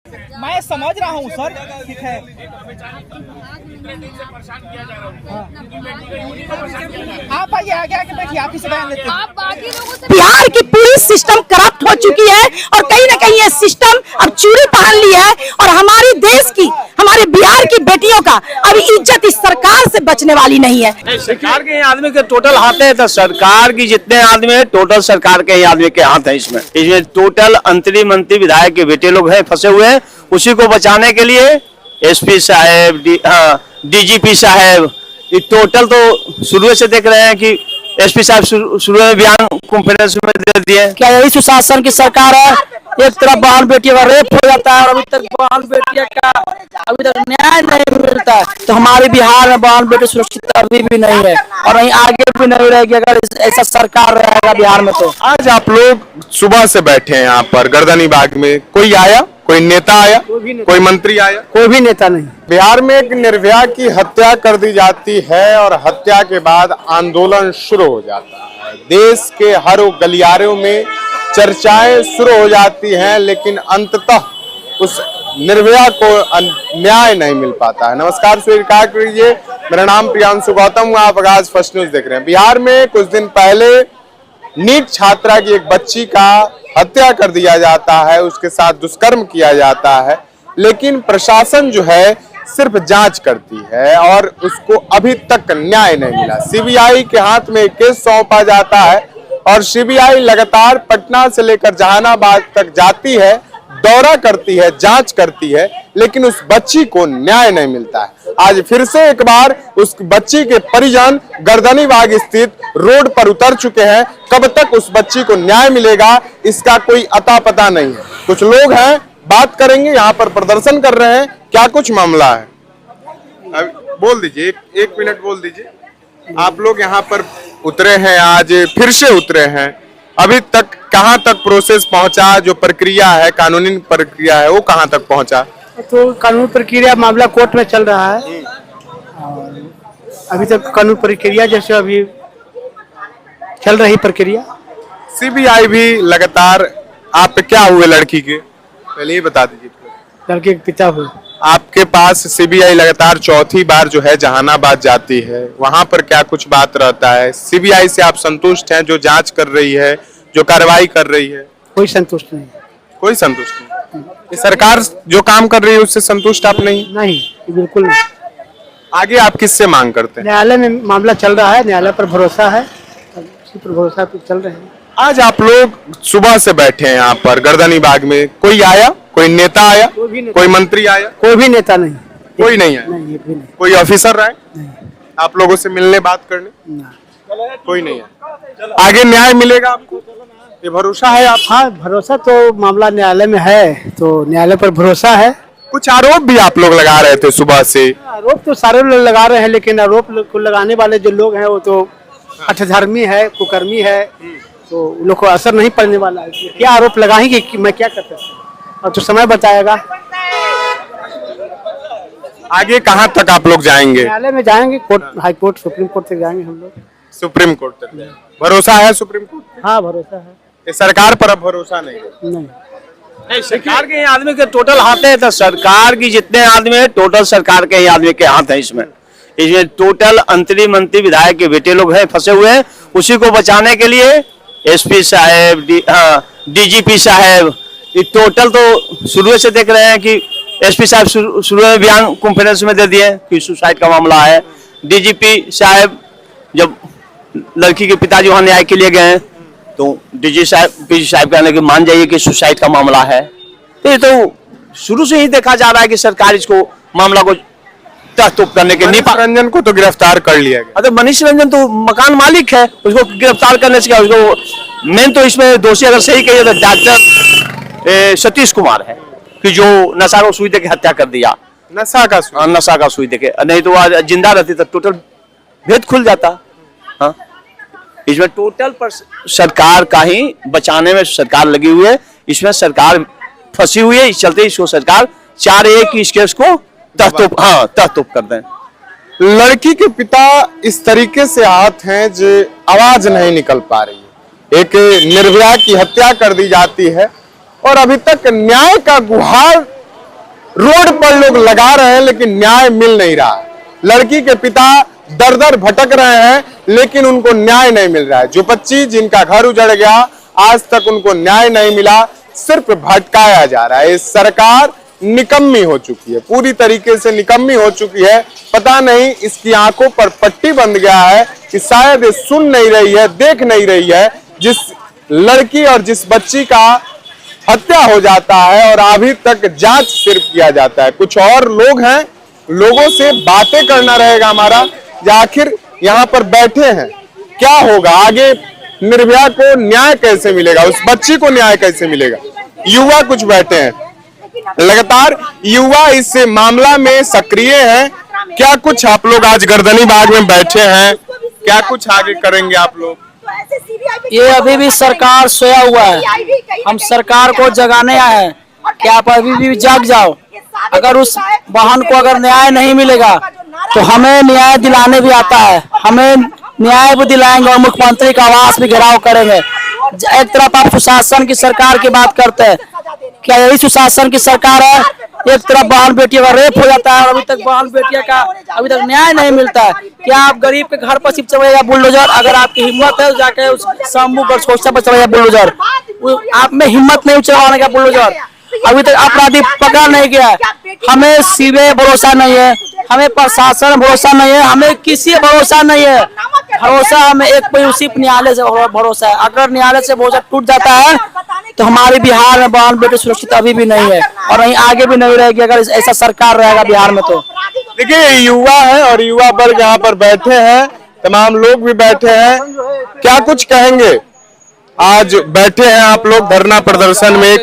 मैं समझ रहा हूँ सर, ठीक है। आप आइए आगे आके बैठिए, आप ही से बयान लेते हैं। बिहार की पूरी सिस्टम करप्ट हो चुकी है और कहीं ना कहीं ये सिस्टम अब चूड़ी पहन ली है और हमारी देश की, हमारे बिहार की बेटियों का अभी इज्जत इस सरकार से बचने वाली नहीं है। सरकार के आदमी के टोटल हाथ है, तो सरकार की जितने आदमी है टोटल सरकार के आदमी के हाथ है। इसमें टोटल मंत्री विधायक के बेटे लोग हैं फंसे हुए हैं। उसी को बचाने के लिए एसपी साहब, डीजीपी साहब, ये टोटल तो शुरू से देख रहे हैं कि एसपी साहब शुरू में बयान कॉन्फ्रेंस में दे दिए। क्या यही सुशासन की सरकार है? एक तरफ बहन बेटियों का रेप हो जाता है और अभी तक बहन बेटियों का अभी तक न्याय नहीं मिलता है। तो हमारे बिहार में बहन बेटी सुरक्षित अभी भी नहीं है और नहीं आगे भी नहीं रहेगी अगर ऐसा सरकार रहेगा बिहार में। तो आज आप लोग सुबह से बैठे हैं यहाँ पर गर्दनी बाग में, कोई आया, कोई नेता आया, कोई मंत्री आया? कोई भी नेता नहीं। बिहार में एक निर्भया की हत्या कर दी जाती है और हत्या के बाद आंदोलन शुरू हो जाता है। देश के हर गलियारों में चर्चाएं शुरू हो जाती हैं, लेकिन अंततः उस निर्भया को न्याय नहीं मिल पाता है। नमस्कार, स्वीकार कीजिए, मेरा नाम प्रियांशु गौतम, आप आगाज फर्स्ट न्यूज देख रहे हैं। बिहार में कुछ दिन पहले नीट छात्रा की एक बच्ची का हत्या कर दिया जाता है, उसके साथ दुष्कर्म किया जाता है, लेकिन प्रशासन जो है सिर्फ जांच करती है और उसको अभी तक न्याय नहीं मिला। सीबीआई के हाथ में केस सौंपा जाता है और सीबीआई लगातार पटना से लेकर जहानाबाद तक जाती है, दौरा करती है, जांच करती है, लेकिन उस बच्ची को न्याय नहीं मिलता है। आज फिर से एक बार उस बच्ची के परिजन गर्दनी बाग स्थित रोड पर उतर चुके हैं। कब तक उस बच्ची को न्याय मिलेगा इसका कोई अता पता नहीं है। कुछ लोग हैं, बात करेंगे, यहाँ पर प्रदर्शन कर रहे हैं, क्या कुछ मामला है? बोल दीजिए, एक मिनट बोल दीजिए। आप लोग यहाँ पर उतरे हैं, आज फिर से उतरे हैं, अभी तक कहाँ तक प्रोसेस पहुंचा? जो प्रक्रिया है, कानूनी प्रक्रिया है, वो कहाँ तक पहुंचा? तो कानूनी प्रक्रिया मामला कोर्ट में चल रहा है और अभी तक कानूनी प्रक्रिया जैसे अभी चल रही प्रक्रिया। सीबीआई भी लगातार, आप पे क्या हुए लड़की के, पहले ही बता दीजिए। लड़के के पिता हुए। आपके पास सीबीआई लगातार चौथी बार जो है जहानाबाद जाती है, वहां पर क्या कुछ बात रहता है? सीबीआई से आप संतुष्ट हैं, जो जांच कर रही है, जो कार्रवाई कर रही है? कोई संतुष्ट नहीं। कोई संतुष्ट नहीं। ये सरकार जो काम कर रही है उससे संतुष्ट आप नहीं? नहीं, बिल्कुल नहीं। आगे आप किससे मांग करते हैं? न्यायालय में मामला चल रहा है, न्यायालय पर भरोसा है, उसी पर भरोसा पे चल रहे हैं। आज आप लोग सुबह से बैठे हैं यहाँ पर गर्दनी बाग में, कोई आया, कोई नेता आया, कोई मंत्री आया? कोई भी नेता नहीं। कोई नहीं आया? नहीं, एक भी नहीं। कोई ऑफिसर आए नहीं। आप लोगों से मिलने, बात करने? ना। कोई नहीं आया। आगे न्याय मिलेगा आपको, ये भरोसा है आप? हाँ, भरोसा तो मामला न्यायालय में है, तो न्यायालय पर भरोसा है। कुछ आरोप भी आप लोग लगा रहे थे सुबह से। आरोप तो सारे लोग लगा रहे हैं, लेकिन आरोप को लगाने वाले जो लोग हैं वो तो हठधर्मी है, कुकर्मी है, तो उन लोग को असर नहीं पड़ने वाला है। क्या आरोप लगाएंगे कि मैं क्या कर सकता हूँ, और तो समय बताएगा। आगे कहाँ तक आप लोग जाएंगे? न्यायालय में जाएंगे, court, high court, supreme court तक जाएंगे हम लोग। सुप्रीम कोर्ट तक? भरोसा है सुप्रीम कोर्ट? हाँ, भरोसा है। ये सरकार पर अब भरोसा नहीं? नहीं, सरकार के आदमी के टोटल हाथ है, तो सरकार की जितने आदमी है टोटल सरकार के आदमी के हाथ है। इसमें टोटल मंत्री विधायक के बेटे लोग हैं फंसे हुए हैं। उसी को बचाने के लिए एसपी साहब, डीजीपी साहब, ये टोटल तो शुरू से देख रहे हैं कि एसपी साहब शुरू में बयान कॉन्फ्रेंस में दे दिए कि सुसाइड का मामला है। डीजीपी साहब जब लड़की के पिताजी वहां न्याय के लिए गए तो डीजी साहब कहने के मान जाइए कि सुसाइड का मामला है। तो ये तो शुरू से ही देखा जा रहा है कि सरकार इसको मामला को तहतुप करने के मनीष रंजन को तो गिरफ्तार कर लिया गया। अरे मनीष रंजन तो मकान मालिक है, उसको गिरफ्तार करने से क्या, उसको मेन तो इसमें दोषी अगर सही कहिए तो डॉक्टर सतीश कुमार है कि जो नशा को सुई देके हत्या कर दिया। नशा का सुई देके, नहीं तो आज जिंदा रहती तो टोटल भेद खुल जाता। हाँ, इसमें टोटल पर सरकार का ही बचाने में सरकार लगी हुई है, इसमें सरकार फंसी हुई है। इस चलते इसको सरकार 4A की इस केस को तहतुप कर दें। लड़की के पिता इस तरीके से हाथ हैं जो आवाज नहीं निकल पा रही है। एक निर्भया की हत्या कर दी जाती है और अभी तक न्याय का गुहार रोड पर लोग लगा रहे हैं लेकिन न्याय मिल नहीं रहा है। लड़की के पिता दर दर भटक रहे हैं लेकिन उनको न्याय नहीं मिल रहा है। जो बच्ची जिनका घर उजड़ गया आज तक उनको न्याय नहीं मिला, सिर्फ भटकाया जा रहा है। इस सरकार निकम्मी हो चुकी है, पूरी तरीके से निकम्मी हो चुकी है। पता नहीं इसकी आंखों पर पट्टी बंध गया है कि शायद ये सुन नहीं रही है, देख नहीं रही है। जिस लड़की और जिस बच्ची का हत्या हो जाता है और अभी तक जांच सिर्फ किया जाता है। कुछ और लोग हैं, लोगों से बातें करना रहेगा हमारा, जो आखिर यहाँ पर बैठे हैं, क्या होगा आगे, निर्भया को न्याय कैसे मिलेगा, उस बच्ची को न्याय कैसे मिलेगा। युवा कुछ बैठे हैं, लगातार युवा इस मामला में सक्रिय हैं। क्या कुछ आप लोग आज गर्दनी बाग में बैठे हैं, क्या कुछ आगे करेंगे आप लोग? ये अभी भी सरकार सोया हुआ है, हम सरकार को जगाने आए हैं कि आप अभी भी जाग जाओ। अगर उस बहन को अगर न्याय नहीं मिलेगा तो हमें न्याय दिलाने भी आता है, हमें न्याय भी दिलाएंगे और मुख्यमंत्री का आवास भी घेराव करेंगे। एक तरफ आप सुशासन की सरकार की बात करते हैं, क्या यही सुशासन की सरकार है? एक तरफ बहन बेटियों का रेप हो जाता है और अभी तक बहन बेटियों का अभी तक न्याय नहीं मिलता है। क्या आप गरीब के घर पर सिर्फ चलेगा बुलडोजर? अगर आपकी हिम्मत है जाके उस शंभू पर सोचा पर चलेगा बुलडोजर, आप में हिम्मत नहीं चलाने का बुलडोजर। अभी तक अपराधी पकड़ा नहीं गया है। हमें सीबीआई भरोसा नहीं है, हमें प्रशासन भरोसा नहीं है, हमें किसी भरोसा नहीं है। भरोसा हमें एक सिर्फ न्यायालय से भरोसा है। अगर न्यायालय से भरोसा टूट जाता है तो हमारे बिहार में बहन बेटी सुरक्षित अभी भी नहीं है और कहीं आगे भी नहीं रहेगी अगर ऐसा सरकार रहेगा बिहार में। तो देखिए युवा है और युवा वर्ग यहाँ पर बैठे हैं, तमाम लोग भी बैठे हैं, क्या कुछ कहेंगे? आज बैठे हैं आप लोग धरना प्रदर्शन में।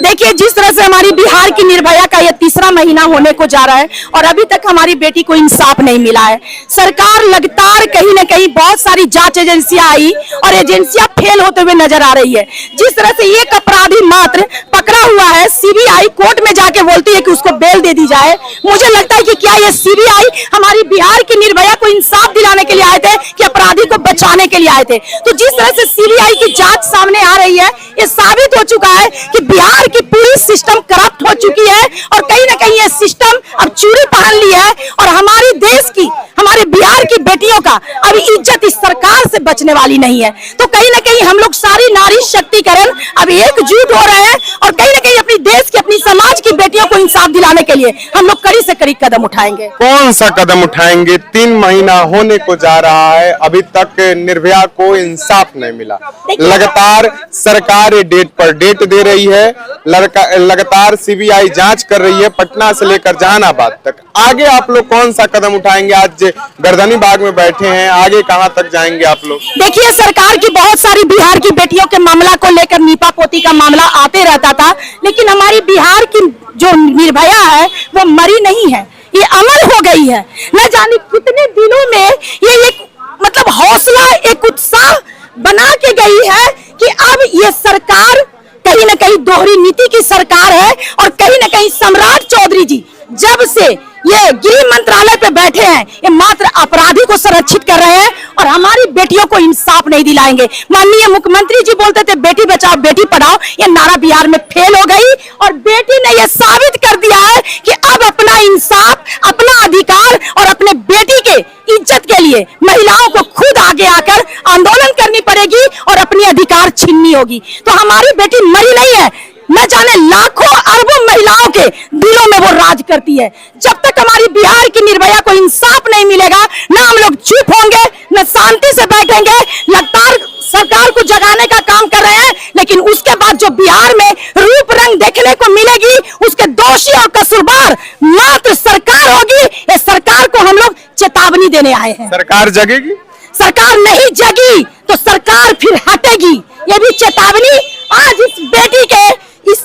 देखिए जिस तरह से हमारी बिहार की निर्भया का यह तीसरा महीना होने को जा रहा है और अभी तक हमारी बेटी को इंसाफ नहीं मिला है। सरकार लगातार कहीं न कहीं बहुत सारी जांच एजेंसियां आई और एजेंसियां फेल होते हुए नजर आ रही है। जिस तरह से एक अपराधी मात्र पकड़ा हुआ है, सीबीआई कोर्ट में जाके बोलती है कि उसको बेल दे दी जाए। मुझे लगता है कि क्या ये सीबीआई हमारी बिहार की निर्भया को इंसाफ दिलाने के लिए आए थे कि अपराधी को बचाने के लिए आए थे? तो जिस तरह से सीबीआई की जांच सामने आ रही है, ये साबित हो चुका है कि बिहार की पूरी सिस्टम करप्ट हो चुकी है और कहीं ना कहीं ये सिस्टम अब चूड़ी पहन ली है और हमारे देश की, हमारे बिहार की बेटियों का अभी इज्जत इस सरकार से बचने वाली नहीं है। तो कहीं ना कहीं हम लोग सारी नारी शक्तिकरण अभी एकजुट हो रहे हैं और कहीं ना कहीं अपनी देश की, अपनी समाज की बेटियों को इंसाफ दिलाने के लिए हम लोग कड़ी से कड़ी कदम उठाएंगे। कौन सा कदम उठाएंगे? 3 महीना होने को जा रहा है, अभी तक निर्भया को इंसाफ नहीं मिला। लगातार सरकार डेट पर डेट दे रही है, लगातार सीबीआई जांच कर रही है पटना से लेकर जहानाबाद तक। आगे आप लोग कौन सा कदम उठाएंगे? आज गर्दनी बाग में बैठे हैं, आगे कहां तक जाएंगे आप लोग? देखिए सरकार की बहुत सारी बिहार की बेटियों के मामला को लेकर नीपा पोती का मामला आते रहता था, लेकिन हमारी बिहार की जो निर्भया है वो मरी नहीं है, ये अमर हो गई है। न जाने कितने दिनों में ये एक मतलब हौसला, एक उत्साह बना के गई है कि अब ये सरकार कहीं न कहीं दोहरी नीति की सरकार है और कहीं न कहीं सम्राट चौधरी जी जब से ये गृह मंत्रालय पे बैठे हैं, ये मात्र अपराधी को संरक्षित कर रहे हैं और हमारी बेटियों को इंसाफ नहीं दिलाएंगे। माननीय मुख्यमंत्री जी बोलते थे बेटी बचाओ बेटी पढ़ाओ, ये नारा बिहार में फेल हो गई और बेटी ने ये साबित कर दिया है कि अब अपना इंसाफ, अपना अधिकार और अपने बेटी के इज्जत के लिए महिलाओं को खुद आगे आकर आंदोलन करनी पड़ेगी और अपनी अधिकार छीननी होगी। तो हमारी बेटी मरी नहीं है, न जाने लाखों अरबों महिलाओं के दिलों में वो राज करती है। जब तक हमारी बिहार की निर्भया को इंसाफ नहीं मिलेगा, न हम लोग चुप होंगे, न शांति से बैठेंगे। लगातार सरकार को जगाने का काम कर रहे हैं, लेकिन उसके बाद जो बिहार में रूप रंग देखने को मिलेगी, उसके दोषी और कसूरवार मात्र सरकार होगी। इस सरकार को हम लोग चेतावनी देने आए हैं। सरकार जगेगी? सरकार नहीं जगी तो सरकार फिर हटेगी, ये भी चेतावनी आज इस बेटी के इस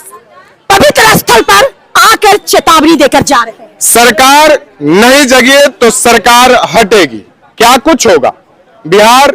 पवित्र स्थल पर आकर चेतावनी देकर जा रहे हैं। सरकार नहीं जगे तो सरकार हटेगी। क्या कुछ होगा? बिहार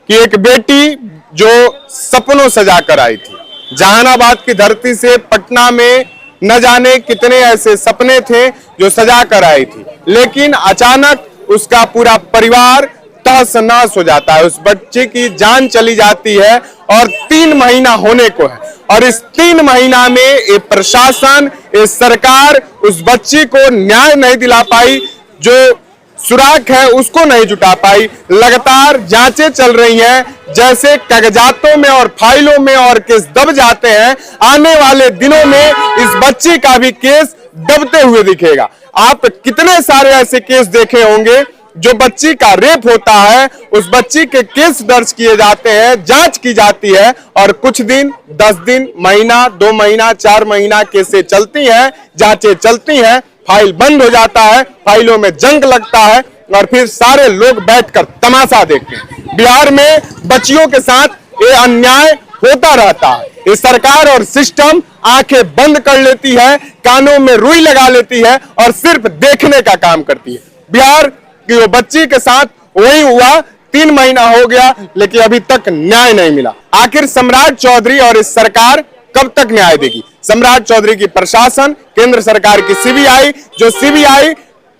की एक बेटी जो सपनों सजा कर आई थी, जहानाबाद की धरती से पटना में न जाने कितने ऐसे सपने थे जो सजा कर आई थी, लेकिन अचानक उसका पूरा परिवार तहस नहस हो जाता है। उस बच्चे की जान चली जाती है और 3 महीना होने को है, और इस 3 महीना में ये प्रशासन, ये सरकार उस बच्ची को न्याय नहीं दिला पाई, जो सुराग है उसको नहीं जुटा पाई। लगातार जांचें चल रही हैं, जैसे कागजातों में और फाइलों में और केस दब जाते हैं, आने वाले दिनों में इस बच्ची का भी केस दबते हुए दिखेगा। आप कितने सारे ऐसे केस देखे होंगे जो बच्ची का रेप होता है, उस बच्ची के केस दर्ज किए जाते हैं, जांच की जाती है, और कुछ दिन, 10 दिन, महीना, 2 महीना, 4 महीना केसें चलती हैं, जांचें चलती हैं, फाइल बंद हो जाता है, फाइलों में जंग लगता है, और फिर सारे लोग बैठकर तमाशा देखते हैं। बिहार में बच्चियों के साथ ये अन्याय होता रहता है। ये सरकार और सिस्टम आंखें बंद कर लेती है, कानों में रुई लगा लेती है और सिर्फ देखने का काम करती है। बिहार की वो बच्ची के साथ वही हुआ, 3 महीना हो गया, लेकिन अभी तक न्याय नहीं मिला। आखिर सम्राट चौधरी और इस सरकार कब तक न्याय देगी? सम्राट चौधरी की प्रशासन, केंद्र सरकार की सीबीआई, जो सीबीआई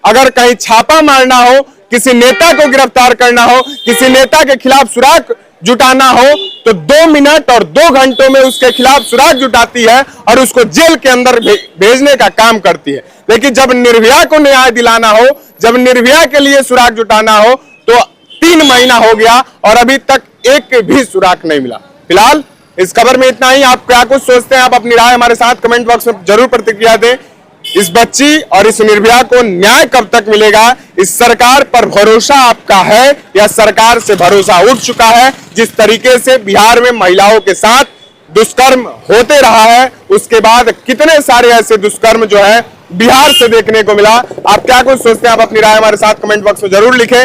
अगर कहीं छापा मारना हो, किसी नेता को गिरफ्तार करना हो, किसी नेता के खिलाफ सुराग जुटाना हो, तो 2 मिनट और 2 घंटों में उसके खिलाफ सुराग जुटाती है और उसको जेल के अंदर भेजने का काम करती है। लेकिन जब निर्भया को न्याय दिलाना हो, जब निर्भया के लिए सुराग जुटाना हो, तो 3 महीना हो गया और अभी तक एक भी सुराग नहीं मिला। फिलहाल इस खबर में इतना ही। आप क्या कुछ सोचते हैं? आप अपनी राय हमारे साथ कमेंट बॉक्स में जरूर प्रतिक्रिया दें। इस बच्ची और इस निर्भया को न्याय कब तक मिलेगा? इस सरकार पर भरोसा आपका है या सरकार से भरोसा उठ चुका है? जिस तरीके से बिहार में महिलाओं के साथ दुष्कर्म होते रहा है, उसके बाद कितने सारे ऐसे दुष्कर्म जो है बिहार से देखने को मिला। आप क्या कुछ सोचते हैं? आप अपनी राय हमारे साथ कमेंट बॉक्स में जरूर लिखें।